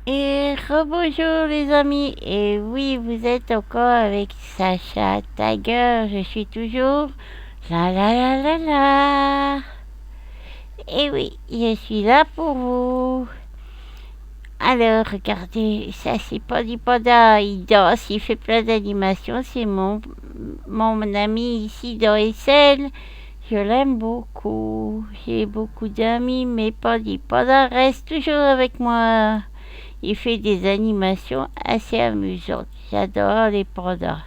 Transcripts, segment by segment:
Et rebonjour les amis, et oui, vous êtes encore avec Sacha Tiger, je suis toujours la la la la la. Et oui, je suis là pour vous. Alors, regardez, ça c'est Pandi Panda, il danse, il fait plein d'animations, c'est mon ami ici dans SL. Je l'aime beaucoup, j'ai beaucoup d'amis, mais Pandi Panda reste toujours avec moi. Il fait des animations assez amusantes. J'adore les pandas.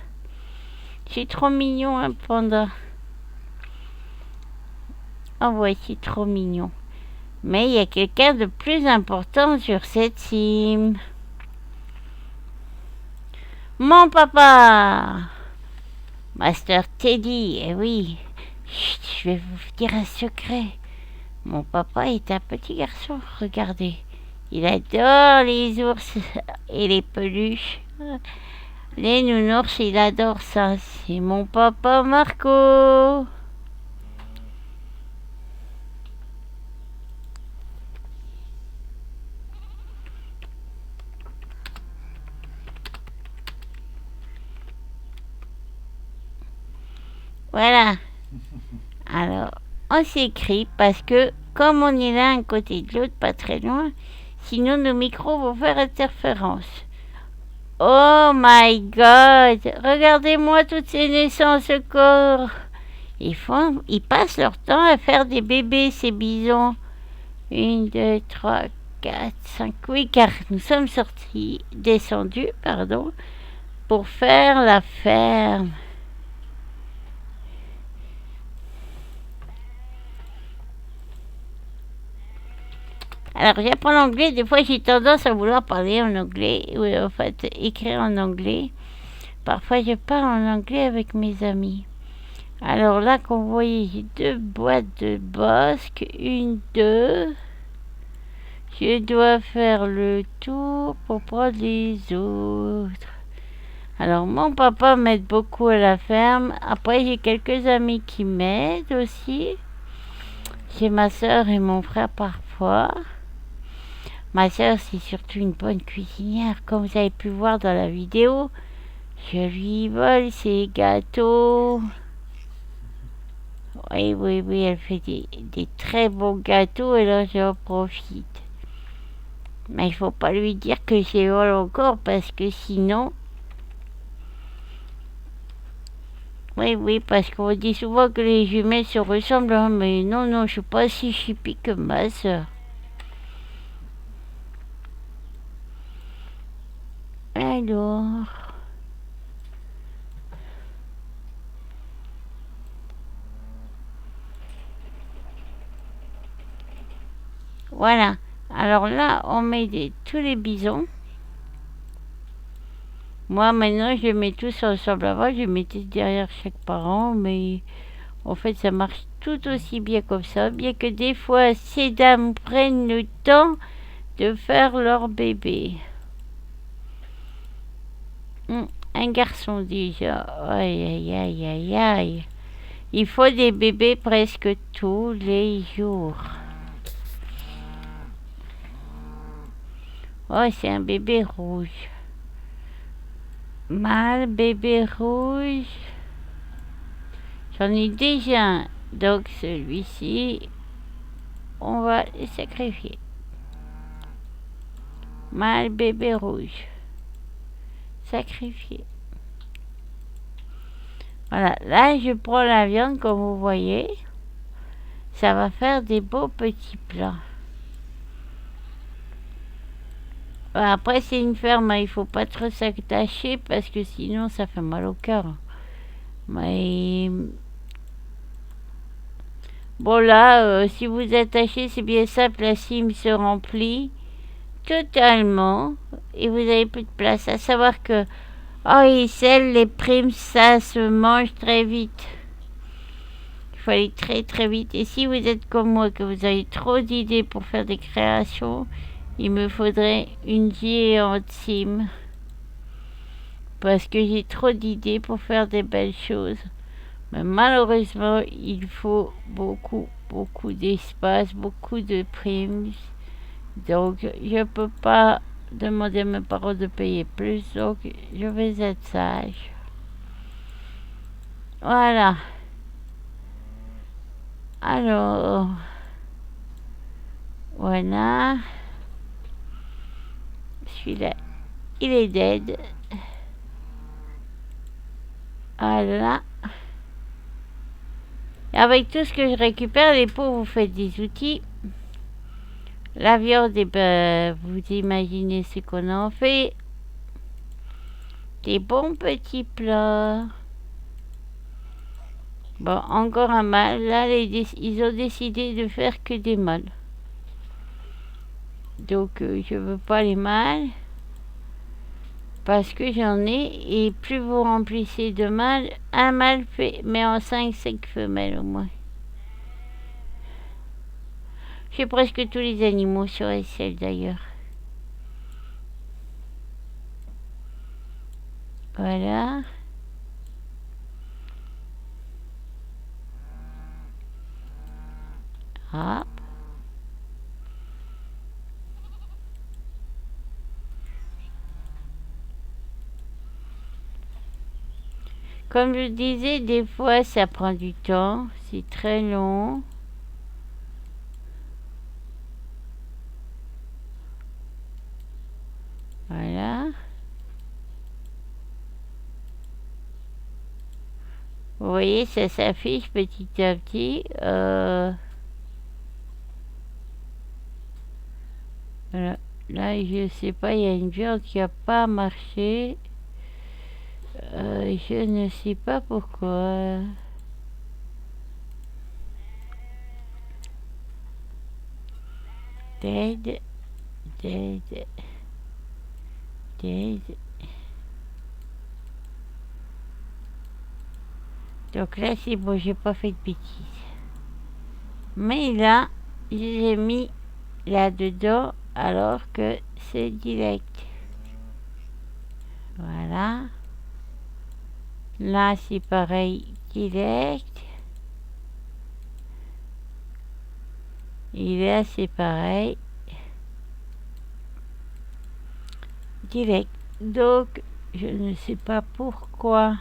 C'est trop mignon un panda. Oh ouais, c'est trop mignon. Mais il y a quelqu'un de plus important sur cette team. Mon papa, Master Teddy. Eh oui. Chut, je vais vous dire un secret. Mon papa est un petit garçon. Regardez. Il adore les ours et les peluches. Les nounours, il adore ça. C'est mon papa Marco. Voilà. Alors, on s'écrit parce que, comme on est l'un à côté de l'autre, pas très loin, sinon nos micros vont faire interférence. Oh my god! Regardez-moi toutes ces naissances au corps! Ils passent leur temps à faire des bébés, ces bisons. 1, 2, 3, 4, 5. Oui, car nous sommes descendus, pardon, pour faire la ferme. Alors, j'apprends l'anglais. Des fois, j'ai tendance à vouloir parler en anglais, ou en fait, écrire en anglais. Parfois, je parle en anglais avec mes amis. Alors là, comme vous voyez, j'ai 2 boîtes de basques. 1, 2. Je dois faire le tour pour prendre les autres. Alors, mon papa m'aide beaucoup à la ferme. Après, j'ai quelques amis qui m'aident aussi. J'ai ma soeur et mon frère parfois. Ma soeur, c'est surtout une bonne cuisinière, comme vous avez pu voir dans la vidéo. Je lui vole ses gâteaux. Oui, oui, oui, elle fait des très bons gâteaux et là, j'en profite. Mais il faut pas lui dire que je les vole encore parce que sinon... Oui, oui, parce qu'on dit souvent que les jumelles se ressemblent, hein, mais non, non, je suis pas si chippie que ma soeur. Alors... Voilà. Alors là, on met tous les bisons. Moi, maintenant, je les mets tous ensemble. Avant, je les mettais derrière chaque parent, mais en fait, ça marche tout aussi bien comme ça, bien que des fois, ces dames prennent le temps de faire leur bébé. Un garçon déjà. Aïe, aïe, aïe, aïe, aïe. Il faut des bébés presque tous les jours. Oh, c'est un bébé rouge. Mâle, bébé rouge. J'en ai déjà un. Donc celui-ci, on va le sacrifier. Mâle, bébé rouge. Sacrifié. Voilà, là je prends la viande comme vous voyez. Ça va faire des beaux petits plats. Après c'est une ferme, il faut pas trop s'attacher parce que sinon ça fait mal au cœur. Mais bon là, si vous attachez, c'est bien simple, la cime se remplit totalement et vous avez plus de place. À savoir que oh et celles, les primes, ça se mange très vite. Il faut aller très très vite. Et si vous êtes comme moi, que vous avez trop d'idées pour faire des créations, il me faudrait une géante cime. Parce que j'ai trop d'idées pour faire des belles choses. Mais malheureusement, il faut beaucoup, beaucoup d'espace, beaucoup de primes. Donc, je peux pas demander à mes parents de payer plus, donc je vais être sage. Voilà. Alors, voilà. Celui-là, il est dead. Voilà. Avec tout ce que je récupère, les pots, vous faites des outils. La viande, eh ben, vous imaginez ce qu'on en fait. Des bons petits plats. Bon, encore un mâle. Là, ils ont décidé de faire que des mâles. Donc, je veux pas les mâles. Parce que j'en ai. Et plus vous remplissez de mâles, un mâle met en 5 femelles au moins. J'ai presque tous les animaux sur SL d'ailleurs. Voilà. Hop. Comme je disais, des fois ça prend du temps, c'est très long. Voilà. Vous voyez, ça s'affiche petit à petit. Voilà. Là, je sais pas, il y a une viande qui a pas marché. Je ne sais pas pourquoi. Dead, dead, dead. Donc là, c'est bon, j'ai pas fait de bêtises. Mais là, je l'ai mis là-dedans alors que c'est direct. Voilà. Là, c'est pareil, direct. Et là, c'est pareil, direct. Donc, je ne sais pas pourquoi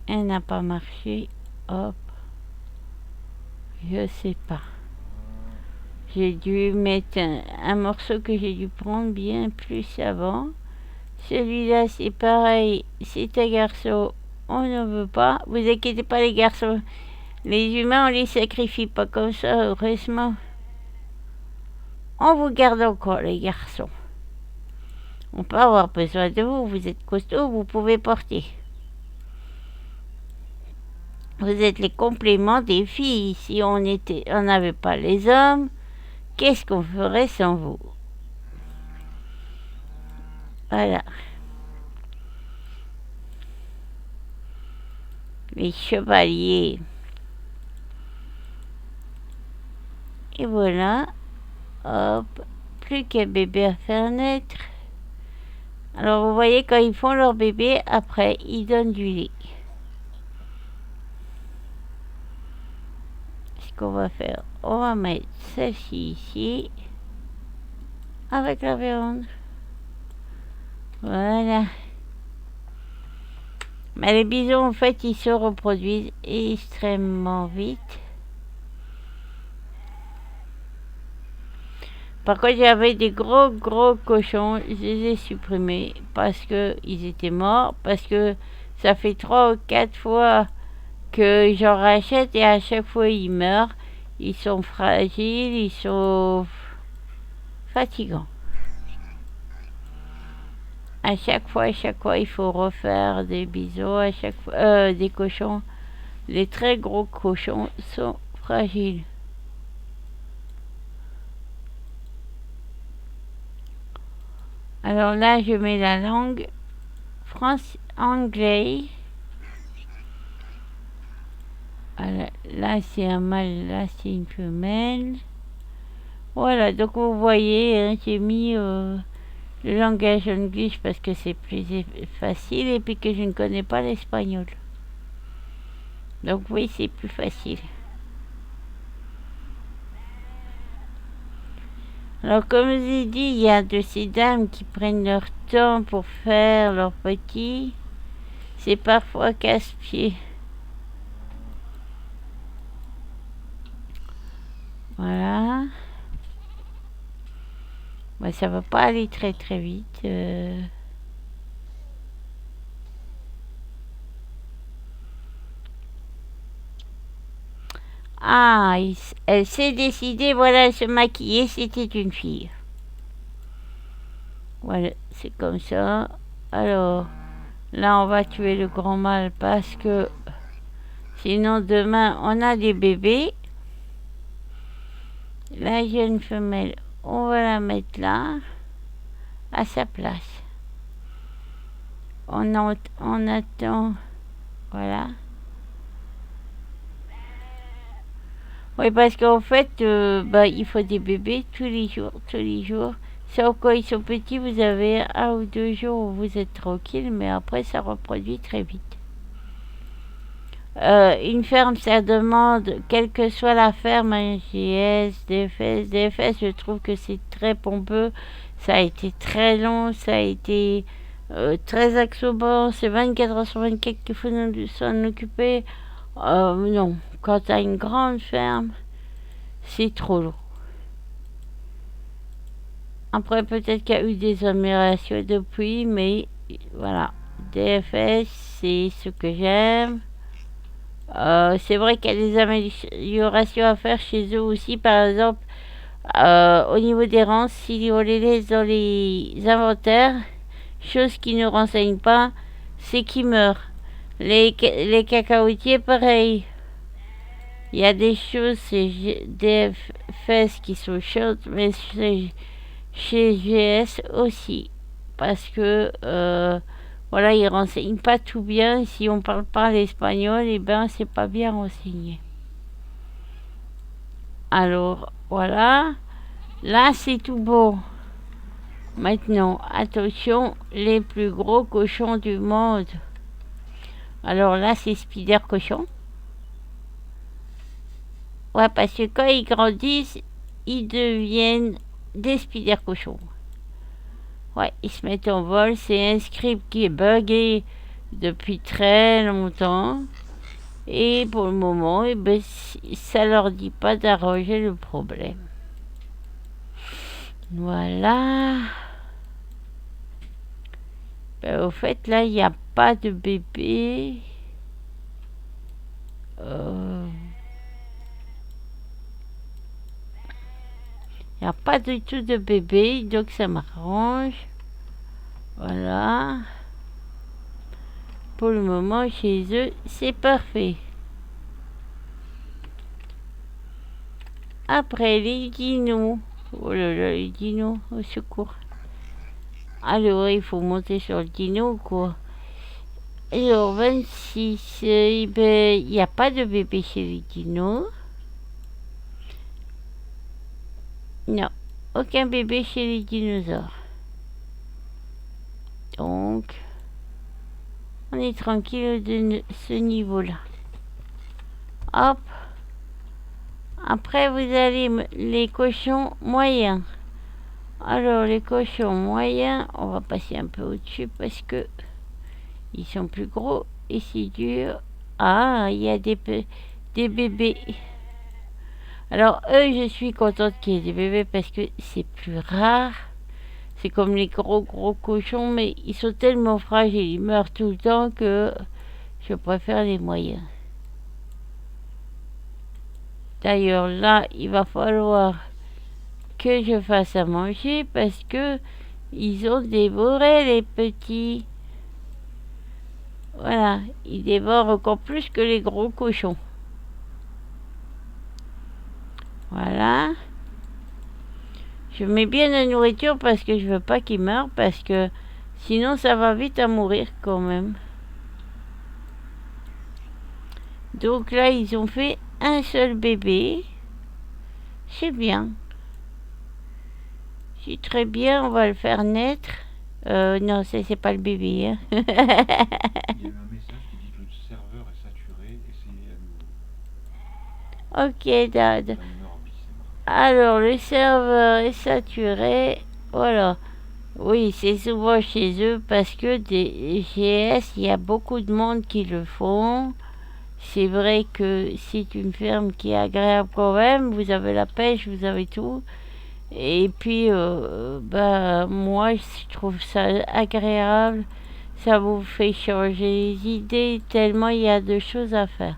elle n'a pas marché. Hop. Je sais pas. J'ai dû mettre un morceau que j'ai dû prendre bien plus avant. Celui-là, c'est pareil. C'est un garçon. On ne veut pas. Vous inquiétez pas, les garçons. Les humains, on les sacrifie pas comme ça, heureusement. On vous garde encore, les garçons. On peut avoir besoin de vous. Vous êtes costaud, vous pouvez porter. Vous êtes les compléments des filles. Si on n'avait pas les hommes, qu'est-ce qu'on ferait sans vous? Voilà. Les chevaliers. Et voilà. Hop. Plus qu'un bébé à faire naître. Alors vous voyez, quand ils font leur bébé, après, ils donnent du lait. Ce qu'on va faire, on va mettre celle-ci ici. Avec la viande. Voilà. Mais les bisons, en fait, ils se reproduisent extrêmement vite. Par contre, j'avais des gros cochons, je les ai supprimés parce que ils étaient morts, parce que ça fait 3 ou 4 fois que j'en rachète et à chaque fois ils meurent. Ils sont fragiles, ils sont fatigants. À chaque fois, il faut refaire des bisous. À chaque fois, des cochons. Les très gros cochons sont fragiles. Alors là, je mets la langue anglais. Voilà, là, c'est un mâle, là, c'est une femelle. Voilà, donc vous voyez, hein, j'ai mis le langage anglais parce que c'est plus facile et puis que je ne connais pas l'espagnol. Donc oui, c'est plus facile. Alors, comme je vous ai dit, il y a de ces dames qui prennent leur temps pour faire leur petit. C'est parfois casse-pied. Voilà. Bah, ça va pas aller très très vite. Ah, elle s'est décidée, voilà, elle se maquiller, c'était une fille. Voilà, c'est comme ça. Alors, là, on va tuer le grand mâle parce que sinon, demain, on a des bébés. La jeune femelle, on va la mettre là, à sa place. On attend, voilà. Oui, parce qu'en fait, bah, il faut des bébés tous les jours, tous les jours. Sauf quand ils sont petits, vous avez 1 ou 2 jours où vous êtes tranquille, mais après, ça reproduit très vite. Une ferme, ça demande, quelle que soit la ferme, un GS, DFS. DFS, je trouve que c'est très pompeux. Ça a été très long, ça a été très axobant. C'est 24 heures sur 24 qu'il faut s'en occuper. Non, quand tu as une grande ferme, c'est trop long. Après, peut-être qu'il y a eu des améliorations depuis, mais voilà. DFS, c'est ce que j'aime. C'est vrai qu'il y a des améliorations à faire chez eux aussi. Par exemple, au niveau des rangs, si on les laisse dans les inventaires, chose qui ne renseigne pas, c'est qu'ils meurent. Les cacaotiers, pareil. Il y a des choses, c'est des fesses qui sont chaudes, mais chez GS aussi. Parce que, voilà, ils renseignent pas tout bien. Si on parle pas l'espagnol, et ben, c'est pas bien renseigné. Alors, voilà. Là, c'est tout beau. Maintenant, attention, les plus gros cochons du monde. Alors là, c'est Spider Cochon. Ouais, parce que quand ils grandissent, ils deviennent des Spider Cochons. Ouais, ils se mettent en vol. C'est un script qui est buggé depuis très longtemps. Et pour le moment, eh ben, ça leur dit pas d'arranger le problème. Voilà. Ben, au fait, là, il n'y a pas de bébé. Il n'y a pas du tout de bébé, donc ça m'arrange. Voilà. Pour le moment, chez eux, c'est parfait. Après, les dinos. Oh là là, les dinos, au secours. Alors, il faut monter sur le dino, quoi. Alors, 26, ben, il n'y a pas de bébé chez les dinos. Non, aucun bébé chez les dinosaures. Donc, on est tranquille de ce niveau-là. Hop. Après, vous avez les cochons moyens. Alors, les cochons moyens, on va passer un peu au-dessus parce que ils sont plus gros et c'est dur. Ah, il y a des bébés. Alors, eux, je suis contente qu'il y ait des bébés parce que c'est plus rare. C'est comme les gros cochons, mais ils sont tellement fragiles, ils meurent tout le temps que je préfère les moyens. D'ailleurs, là, il va falloir que je fasse à manger parce que ils ont dévoré les petits. Voilà, ils dévorent encore plus que les gros cochons. Voilà. Je mets bien la nourriture parce que je veux pas qu'ils meurent parce que sinon ça va vite à mourir quand même. Donc là, ils ont fait un seul bébé. C'est bien. C'est très bien, on va le faire naître. Non, c'est pas le bébé. Hein. Il y a eu un message qui dit que le serveur est saturé. Essayez à nouveau. Ok, Dad. Timer bis est marqué. Alors, le serveur est saturé. Voilà. Oui, c'est souvent chez eux parce que des GS, il y a beaucoup de monde qui le font. C'est vrai que c'est une ferme qui est agréable quand même. Vous avez la pêche, vous avez tout. Et puis, bah, moi, je trouve ça agréable. Ça vous fait changer les idées tellement il y a de choses à faire.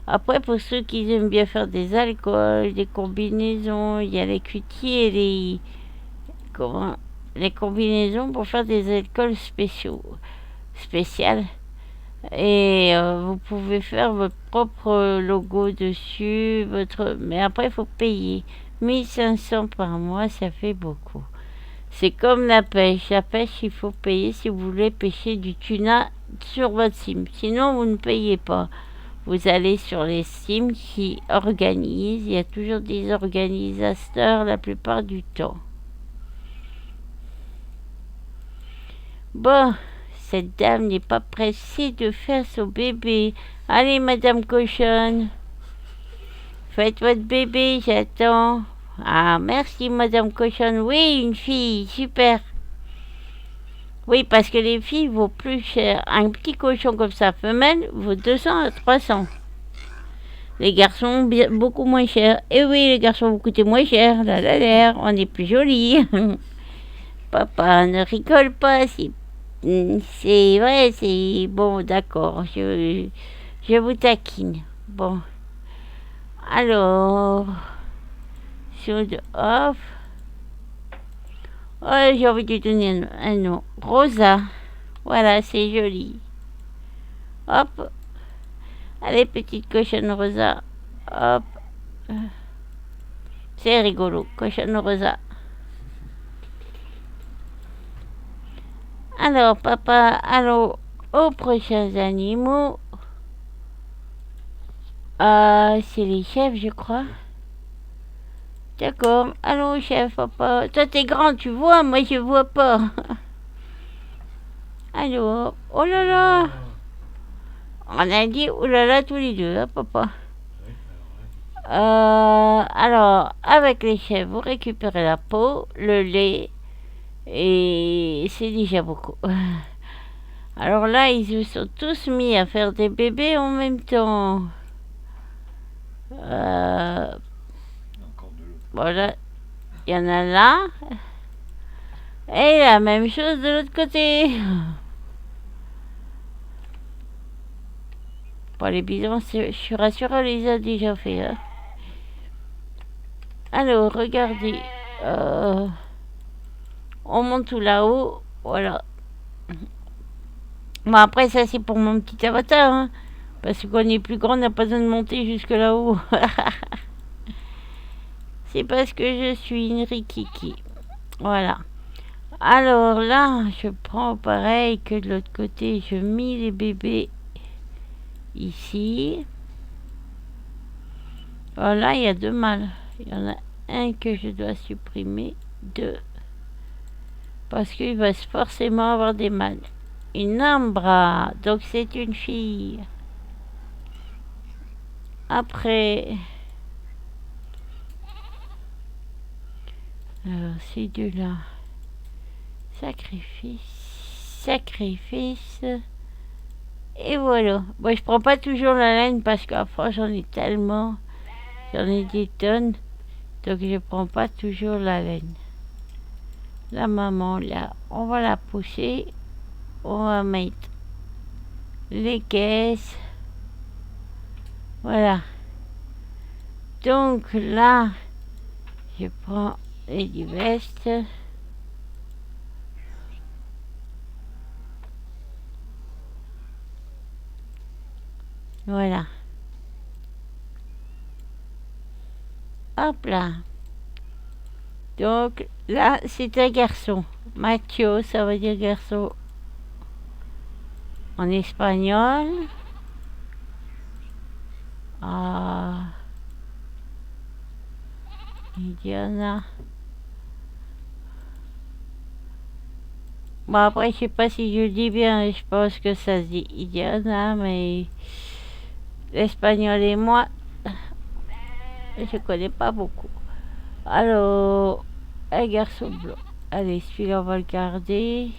Après, pour ceux qui aiment bien faire des alcools, des combinaisons, il y a les cutiers et comment, les combinaisons pour faire des alcools spéciales. Et vous pouvez faire votre propre logo dessus, mais après, il faut payer. 1500 par mois, ça fait beaucoup. C'est comme la pêche. La pêche, il faut payer si vous voulez pêcher du tuna sur votre sim. Sinon, vous ne payez pas. Vous allez sur les sims qui organisent. Il y a toujours des organisateurs la plupart du temps. Bon, cette dame n'est pas pressée de faire son bébé. Allez, Madame Cochonne, faites votre bébé, j'attends. Ah, merci, Madame Cochonne. Oui, une fille, super. Oui, parce que les filles vaut plus cher. Un petit cochon comme ça, femelle, vaut 200 à 300. Les garçons, beaucoup moins cher. Et oui, les garçons vont coûter moins cher. Là, là, là, on est plus jolis. Papa, ne rigole pas. C'est vrai, c'est... Bon, d'accord. Je vous taquine. Bon. Alors... Should off. Oh, j'ai envie de lui donner un nom. Rosa. Voilà, c'est joli. Hop. Allez, petite cochonne Rosa. Hop. C'est rigolo, cochonne Rosa. Alors, papa, allons aux prochains animaux. C'est les chefs, je crois. D'accord. Allons, chef, papa. Toi, t'es grand, tu vois, moi, je vois pas. Alors, oh là là. On a dit oh là là tous les deux, hein, papa. Alors, avec les chefs, vous récupérez la peau, le lait, et c'est déjà beaucoup. Alors là, ils se sont tous mis à faire des bébés en même temps. Voilà, il y en a là. Et la même chose de l'autre côté. Bon, les bisons, je suis rassurée, on les a déjà fait. Hein. Alors, regardez. On monte tout là-haut. Voilà. Bon, après, ça, c'est pour mon petit avatar. Hein, parce qu'on est plus grand, on n'a pas besoin de monter jusque là-haut. C'est parce que je suis une rikiki. Voilà. Alors là, je prends pareil que de l'autre côté. Je mets les bébés ici. Voilà, il y a 2 mâles. Il y en a un que je dois supprimer. 2. Parce qu'il va forcément avoir des mâles. Une ambra. Donc c'est une fille. Après... Alors, ces deux-là. Sacrifice. Et voilà. Bon, je prends pas toujours la laine parce qu'à force, j'en ai tellement. J'en ai des tonnes. Donc, je prends pas toujours la laine. La maman, là, on va la pousser. On va mettre les caisses. Voilà. Donc, là, je prends les vestes. Voilà. Hop là. Donc là, c'est un garçon. Macho, ça veut dire garçon en espagnol. Indiana. Bon, après, je sais pas si je le dis bien. Je pense que ça se dit Indiana, mais l'espagnol et moi, je connais pas beaucoup. Alors, un garçon blanc. Allez, celui-là, on va le garder.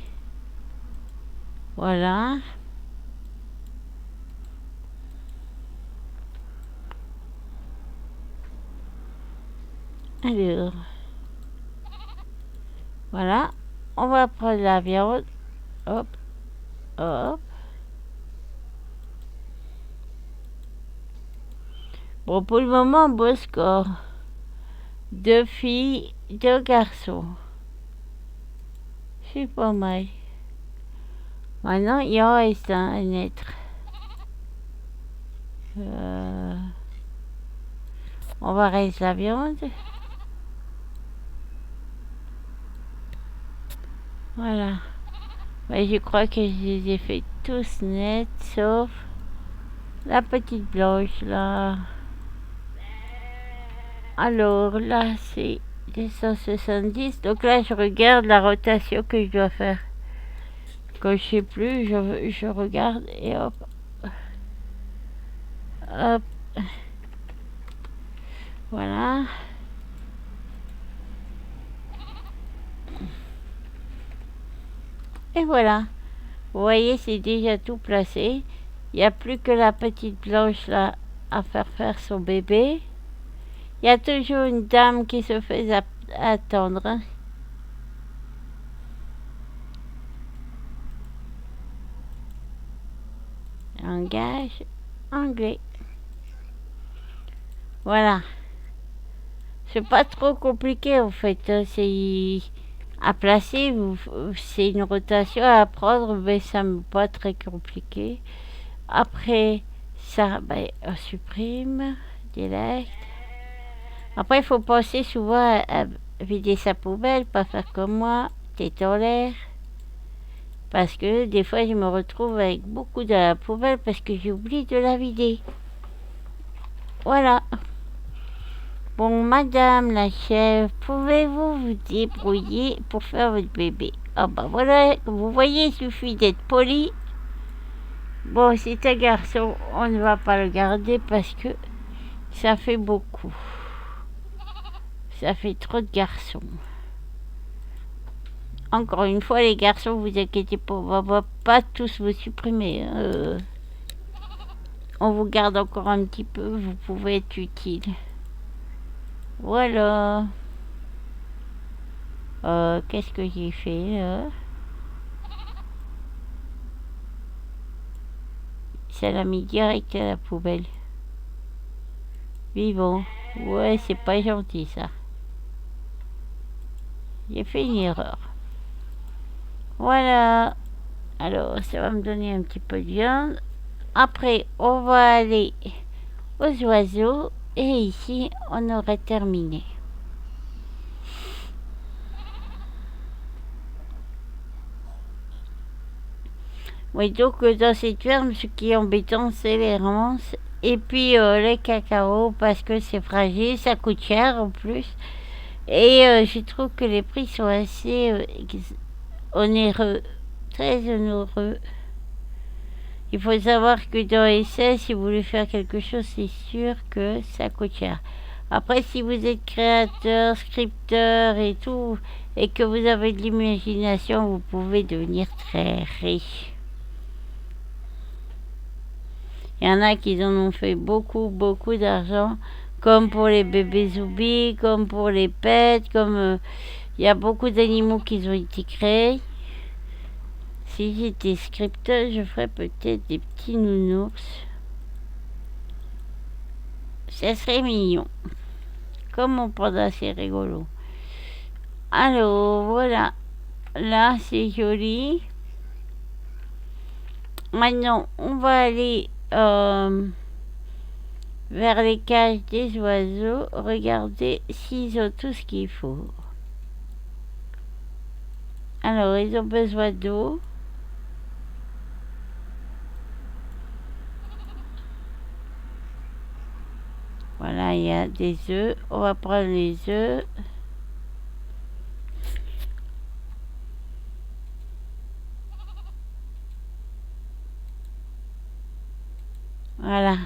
Voilà. Alors, voilà. On va prendre la viande. Hop, hop. Bon, pour le moment, beau score. 2 filles, 2 garçons. C'est pas mal. Maintenant, il en reste un à naître. On va rester la viande. Voilà. Mais je crois que je les ai fait tous nets, sauf la petite blanche là. Alors là, c'est 270. Donc là, je regarde la rotation que je dois faire. Quand je sais plus, je regarde et hop. Hop. Voilà. Et voilà. Vous voyez, c'est déjà tout placé. Il n'y a plus que la petite blanche là à faire son bébé. Il y a toujours une dame qui se fait attendre. Langage anglais. Voilà. C'est pas trop compliqué en fait. C'est à placer, c'est une rotation à apprendre, mais ça me pas très compliqué. Après ça, ben, on supprime, direct. Après, il faut penser souvent à vider sa poubelle, pas faire comme moi, tête en l'air. Parce que des fois, je me retrouve avec beaucoup de la poubelle parce que j'oublie de la vider. Voilà. Bon, madame la chef, pouvez-vous vous débrouiller pour faire votre bébé? Ah bah voilà, vous voyez, il suffit d'être poli. Bon, c'est un garçon, on ne va pas le garder parce que ça fait beaucoup. Ça fait trop de garçons. Encore une fois, les garçons, vous inquiétez pas, on va pas tous vous supprimer. On vous garde encore un petit peu, vous pouvez être utile. Voilà. Qu'est-ce que j'ai fait là? Ça l'a mis direct à la poubelle. Vivant. Ouais, c'est pas gentil ça. J'ai fait une erreur. Voilà. Alors, ça va me donner un petit peu de viande. Après, on va aller aux oiseaux. Et ici, on aurait terminé. Oui, donc dans cette ferme, ce qui est embêtant, c'est les ronces. Et puis les cacaos, parce que c'est fragile, ça coûte cher en plus. Et je trouve que les prix sont assez onéreux, très onéreux. Il faut savoir que dans essai, si vous voulez faire quelque chose, c'est sûr que ça coûte cher. Après, si vous êtes créateur, scripteur et tout, et que vous avez de l'imagination, vous pouvez devenir très riche. Il y en a qui en ont fait beaucoup, beaucoup d'argent, comme pour les bébés zoubis, comme pour les pets, comme il y a beaucoup d'animaux qui ont été créés. Si j'étais scripteur, je ferais peut-être des petits nounours. Ça serait mignon. Comme mon panda, c'est rigolo. Alors, voilà. Là, c'est joli. Maintenant, on va aller vers les cages des oiseaux. Regardez s'ils ont tout ce qu'il faut. Alors, ils ont besoin d'eau. Voilà, il y a des œufs. On va prendre les œufs. Voilà.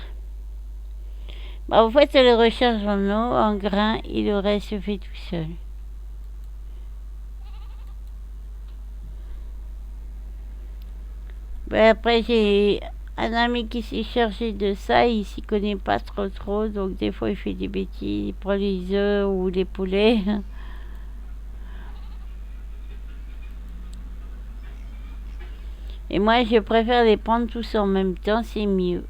Bah, vous faites les recherches en eau, en grains, et le reste se fait tout seul. Ben après, j'ai un ami qui s'est chargé de ça, il s'y connaît pas trop, donc des fois il fait des bêtises, il prend les œufs ou les poulets. Et moi, je préfère les prendre tous en même temps, c'est mieux.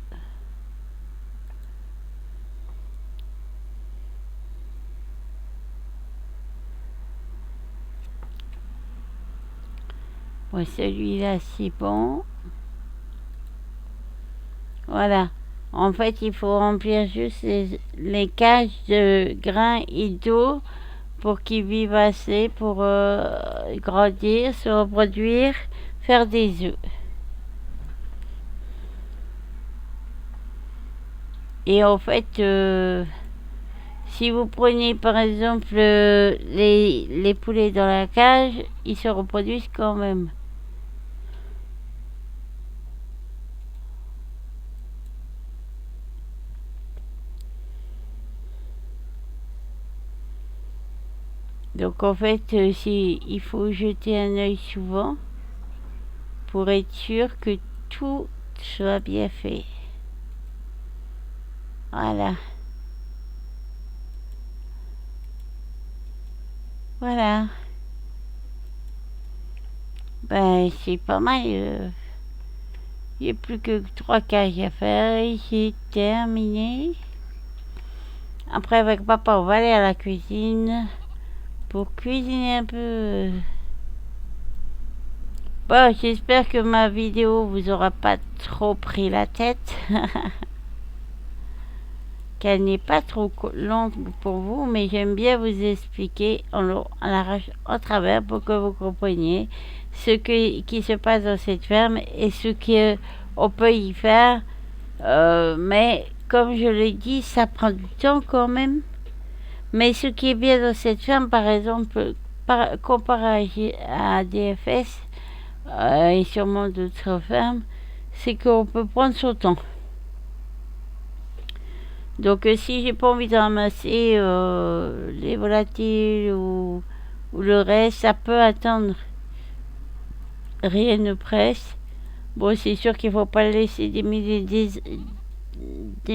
Bon, celui-là, c'est bon. Voilà. En fait, il faut remplir juste les cages de grains et d'eau pour qu'ils vivent assez pour grandir, se reproduire, faire des œufs. Et en fait, si vous prenez par exemple les poulets dans la cage, ils se reproduisent quand même. Donc en fait, il faut jeter un œil souvent pour être sûr que tout soit bien fait. Voilà. Voilà. Ben, c'est pas mal. Il n'y a plus que 3 cages à faire et c'est terminé. Après, avec papa, on va aller à la cuisine pour cuisiner un peu. Bon, j'espère que ma vidéo vous aura pas trop pris la tête. Qu'elle n'est pas trop longue pour vous, mais j'aime bien vous expliquer en travers pour que vous compreniez qui se passe dans cette ferme et ce qu'on peut y faire. Mais comme je l'ai dit, ça prend du temps quand même. Mais ce qui est bien dans cette ferme, par exemple, comparé à DFS et sûrement d'autres fermes, c'est qu'on peut prendre son temps. Donc si j'ai pas envie de ramasser les volatiles ou le reste, ça peut attendre. Rien ne presse. Bon, c'est sûr qu'il faut pas laisser des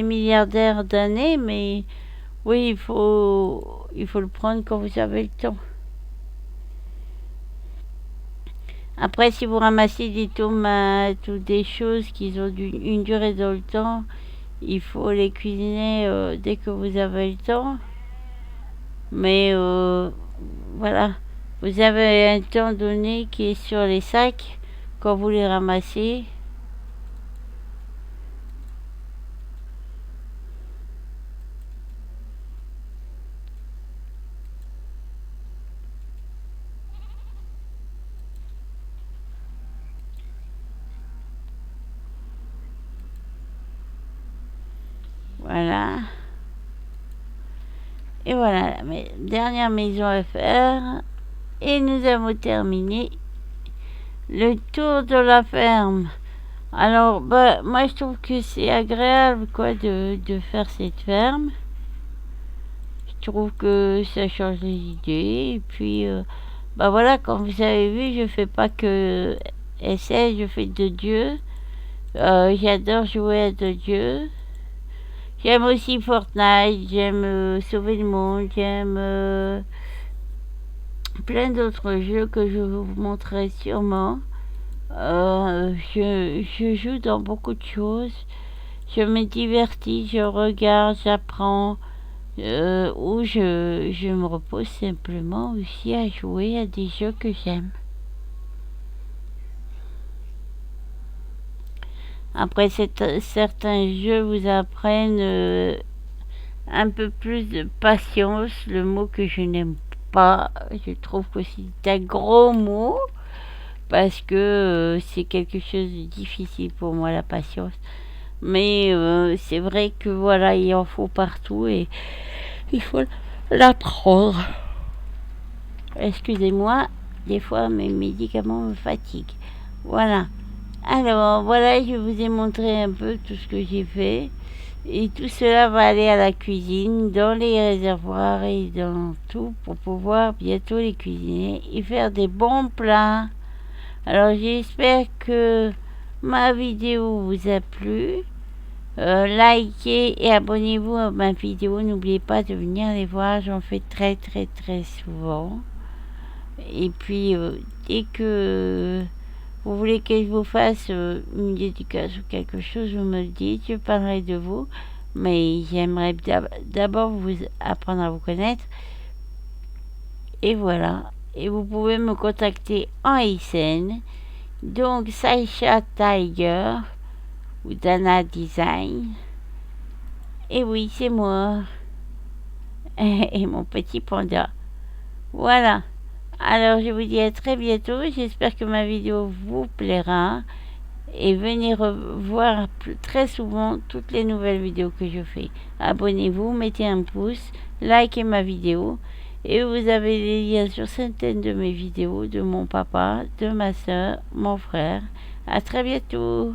milliardaires d'années, mais oui, il faut le prendre quand vous avez le temps. Après, si vous ramassez des tomates ou des choses qui ont une durée dans le temps, il faut les cuisiner dès que vous avez le temps. Mais voilà, vous avez un temps donné qui est sur les sacs quand vous les ramassez. Voilà. Et voilà, la dernière maison à faire. Et nous avons terminé le tour de la ferme. Alors, bah, moi je trouve que c'est agréable quoi de faire cette ferme. Je trouve que ça change les idées. Et puis, bah voilà, comme vous avez vu, je fais pas que essai, je fais de Dieu. J'adore jouer à de Dieu. J'aime aussi Fortnite, j'aime sauver le monde, j'aime plein d'autres jeux que je vous montrerai sûrement. Je joue dans beaucoup de choses. Je me divertis, je regarde, j'apprends. Ou je me repose simplement aussi à jouer à des jeux que j'aime. Après, certains jeux vous apprennent un peu plus de patience, le mot que je n'aime pas. Je trouve que c'est un gros mot parce que c'est quelque chose de difficile pour moi, la patience. Mais c'est vrai que voilà, il en faut partout et il faut l'apprendre. Excusez-moi, des fois mes médicaments me fatiguent. Voilà. Alors voilà, je vous ai montré un peu tout ce que j'ai fait. Et tout cela va aller à la cuisine, dans les réservoirs et dans tout pour pouvoir bientôt les cuisiner et faire des bons plats. Alors j'espère que ma vidéo vous a plu. Likez et abonnez-vous à ma vidéo. N'oubliez pas de venir les voir. J'en fais très très très souvent. Et puis dès que vous voulez que je vous fasse une dédicace ou quelque chose, vous me le dites, je parlerai de vous. Mais j'aimerais d'abord vous apprendre à vous connaître. Et voilà. Et vous pouvez me contacter en SN. Donc Saïcha Tiger ou Dana Design. Et oui, c'est moi. Et mon petit panda. Voilà. Alors je vous dis à très bientôt. J'espère que ma vidéo vous plaira. Et venez revoir très souvent toutes les nouvelles vidéos que je fais. Abonnez-vous, mettez un pouce, likez ma vidéo. Et vous avez les liens sur certaines de mes vidéos, de mon papa, de ma soeur, mon frère. À très bientôt.